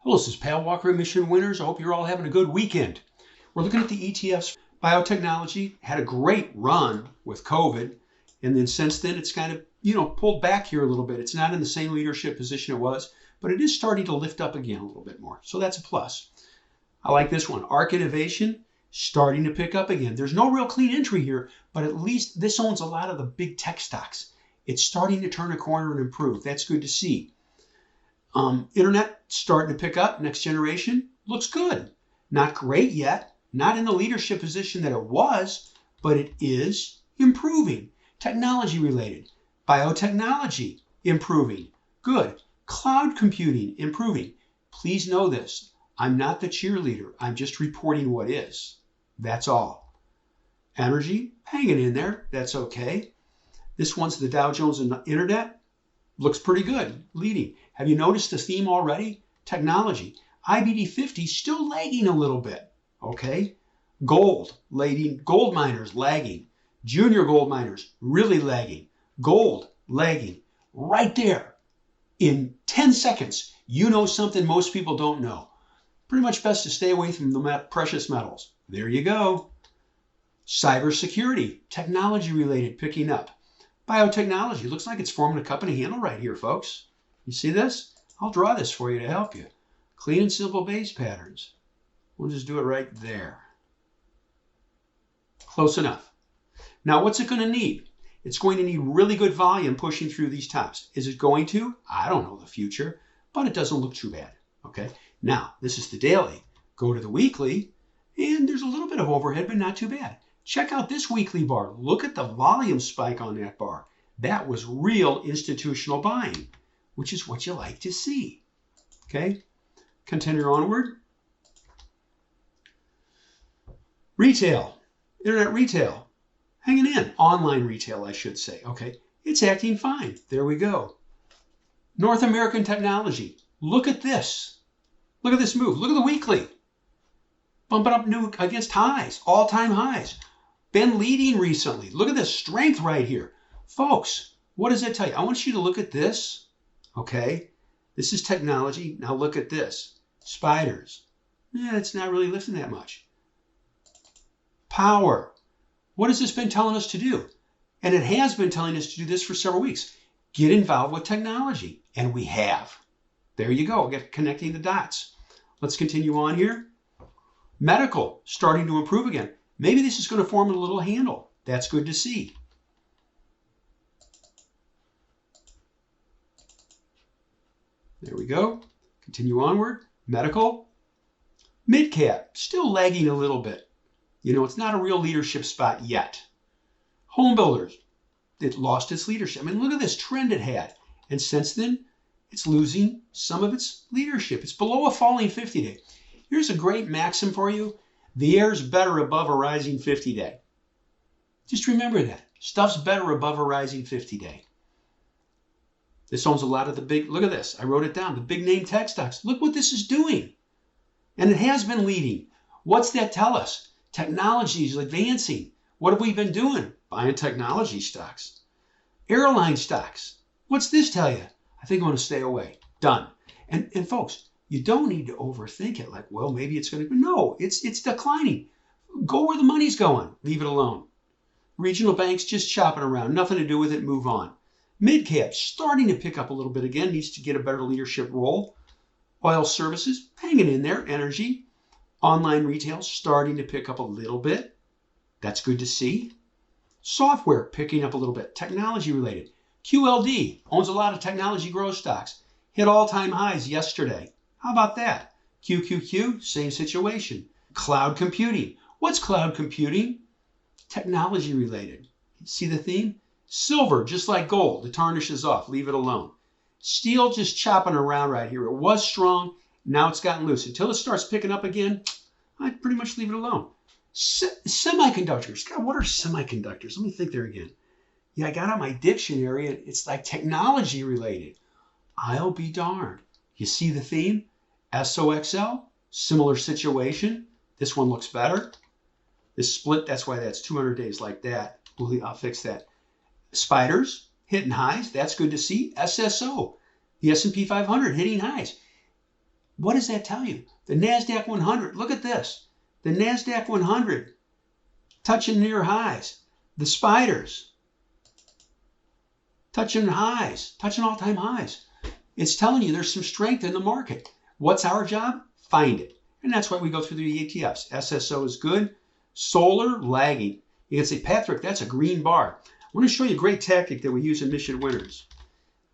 Hello, this is Pal Walker, Emission Winners. I hope you're all having a good weekend. We're looking at the ETFs. Biotechnology had a great run with COVID, and then since then it's kind of, pulled back here a little bit. It's not in the same leadership position it was, but it is starting to lift up again a little bit more. So that's a plus. I like this one. ARC Innovation, starting to pick up again. There's no real clean entry here, but at least this owns a lot of the big tech stocks. It's starting to turn a corner and improve. That's good to see. Internet starting to pick up. Next generation looks good. Not great yet. Not in the leadership position that it was, but it is improving. Technology related. Biotechnology improving. Good. Cloud computing improving. Please know this. I'm not the cheerleader. I'm just reporting what is. That's all. Energy hanging in there. That's okay. This one's the Dow Jones and the Internet. Looks pretty good, leading. Have you noticed the theme already? Technology. IBD 50 still lagging a little bit, okay? Gold, lagging. Gold miners, lagging. Junior gold miners, really lagging. Gold, lagging. Right there. In 10 seconds, you know something most people don't know. Pretty much best to stay away from the precious metals. There you go. Cybersecurity, technology related, picking up. Biotechnology, looks like it's forming a cup and a handle right here, folks. You see this? I'll draw this for you to help you. Clean and simple base patterns. We'll just do it right there. Close enough. Now, what's it going to need? It's going to need really good volume pushing through these tops. Is it going to? I don't know the future, but it doesn't look too bad. Okay. Now, this is the daily. Go to the weekly, and there's a little bit of overhead, but not too bad. Check out this weekly bar. Look at the volume spike on that bar. That was real institutional buying, which is what you like to see. Okay, continue onward. Retail, internet retail, hanging in. Online retail, I should say. Okay, it's acting fine. There we go. North American technology. Look at this. Look at this move. Look at the weekly. Bumping up new against highs, all-time highs. Been leading recently. Look at this strength right here. Folks, what does that tell you? I want you to look at this. Okay, this is technology. Now look at this. Spiders. Yeah, it's not really lifting that much. Power. What has this been telling us to do? And it has been telling us to do this for several weeks. Get involved with technology. And we have. There you go. Get connecting the dots. Let's continue on here. Medical, starting to improve again. Maybe this is going to form a little handle. That's good to see. There we go. Continue onward. Medical. Mid-cap, still lagging a little bit. It's not a real leadership spot yet. Home builders, it lost its leadership. I mean, look at this trend it had. And since then, it's losing some of its leadership. It's below a falling 50-day. Here's a great maxim for you. The air's better above a rising 50-day. Just remember that. Stuff's better above a rising 50-day. This owns a lot of the big, look at this. I wrote it down. The big name tech stocks. Look what this is doing. And it has been leading. What's that tell us? Technology is advancing. What have we been doing? Buying technology stocks. Airline stocks. What's this tell you? I think I'm going to stay away. Done. And folks, you don't need to overthink it like, well, maybe it's going to, no, it's declining. Go where the money's going. Leave it alone. Regional banks just chopping around. Nothing to do with it. Move on. Mid-cap starting to pick up a little bit again. Needs to get a better leadership role. Oil services hanging in there. Energy. Online retail starting to pick up a little bit. That's good to see. Software picking up a little bit. Technology related. QLD owns a lot of technology growth stocks. Hit all-time highs yesterday. How about that? QQQ, same situation. Cloud computing. What's cloud computing? Technology related. See the theme? Silver, just like gold. The tarnish is off. Leave it alone. Steel just chopping around right here. It was strong. Now it's gotten loose. Until it starts picking up again, I'd pretty much leave it alone. Semiconductors. God, what are semiconductors? Let me think there again. Yeah, I got out my dictionary. And it's like technology related. I'll be darned. You see the theme? SOXL, similar situation. This one looks better. This split, that's why that's 200 days like that. I'll fix that. Spiders, hitting highs. That's good to see. SSO, the S&P 500 hitting highs. What does that tell you? The NASDAQ 100, look at this. The NASDAQ 100 touching near highs. The spiders touching highs, touching all-time highs. It's telling you there's some strength in the market. What's our job? Find it. And that's why we go through the ETFs. SSO is good. Solar, lagging. You can say, Patrick, that's a green bar. I want to show you a great tactic that we use in Mission Winners.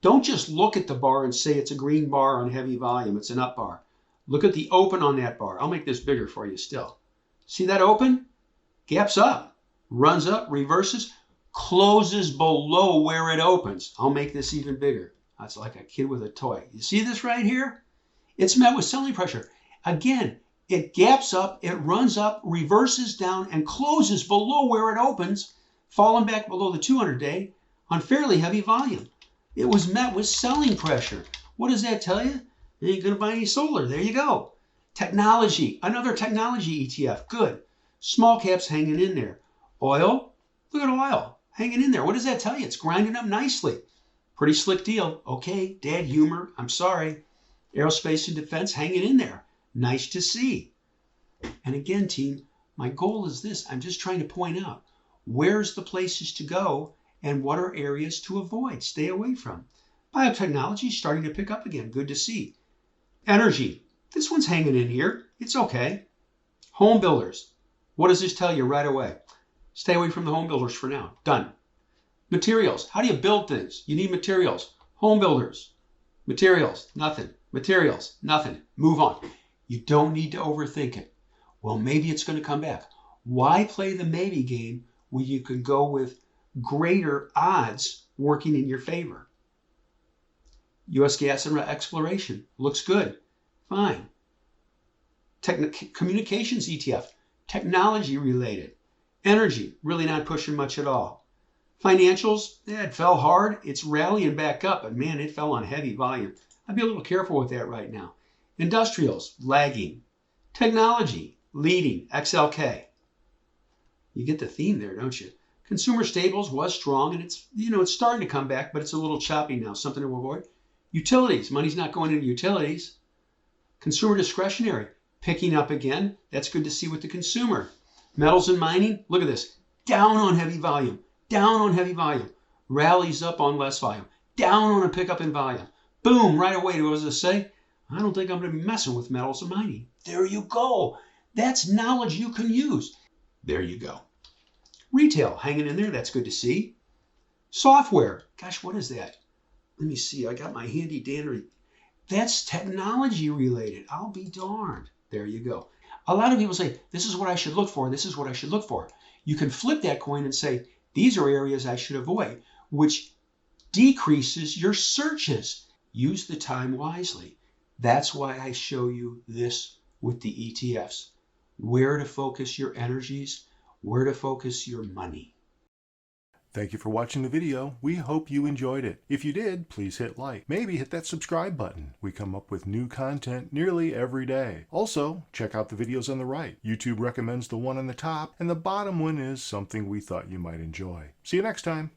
Don't just look at the bar and say it's a green bar on heavy volume. It's an up bar. Look at the open on that bar. I'll make this bigger for you still. See that open? Gaps up, runs up, reverses, closes below where it opens. I'll make this even bigger. That's like a kid with a toy. You see this right here? It's met with selling pressure. Again, it gaps up, it runs up, reverses down, and closes below where it opens, falling back below the 200-day on fairly heavy volume. It was met with selling pressure. What does that tell you? You ain't going to buy any solar. There you go. Technology, another technology ETF. Good. Small caps hanging in there. Oil, look at oil hanging in there. What does that tell you? It's grinding up nicely. Pretty slick deal. Okay, dad humor. I'm sorry. Aerospace and defense hanging in there. Nice to see. And again, team, my goal is this. I'm just trying to point out where's the places to go and what are areas to avoid, stay away from. Biotechnology starting to pick up again. Good to see. Energy. This one's hanging in here. It's okay. Home builders. What does this tell you right away? Stay away from the home builders for now. Done. Materials. How do you build things? You need materials. Home builders. Materials. Nothing. Materials. Nothing. Move on. You don't need to overthink it. Well, maybe it's going to come back. Why play the maybe game where you can go with greater odds working in your favor? U.S. gas and exploration. Looks good. Fine. Communications ETF. Technology related. Energy. Really not pushing much at all. Financials. Yeah, it fell hard. It's rallying back up, but man, it fell on heavy volume. I'd be a little careful with that right now. Industrials. Lagging. Technology. Leading. XLK. You get the theme there, don't you? Consumer staples was strong, and it's starting to come back, but it's a little choppy now. Something to avoid. Utilities. Money's not going into utilities. Consumer discretionary. Picking up again. That's good to see with the consumer. Metals and mining. Look at this. Down on heavy volume. Down on heavy volume. Rallies up on less volume. Down on a pickup in volume. Boom. Right away. What does it say? I don't think I'm going to be messing with metals and mining. There you go. That's knowledge you can use. There you go. Retail hanging in there. That's good to see. Software. Gosh, what is that? Let me see. I got my handy dandy. That's technology related. I'll be darned. There you go. A lot of people say, this is what I should look for. This is what I should look for. You can flip that coin and say, these are areas I should avoid, which decreases your searches. Use the time wisely. That's why I show you this with the ETFs. Where to focus your energies, where to focus your money. Thank you for watching the video. We hope you enjoyed it. If you did, please hit like. Maybe hit that subscribe button. We come up with new content nearly every day. Also, check out the videos on the right. YouTube recommends the one on the top, and the bottom one is something we thought you might enjoy. See you next time.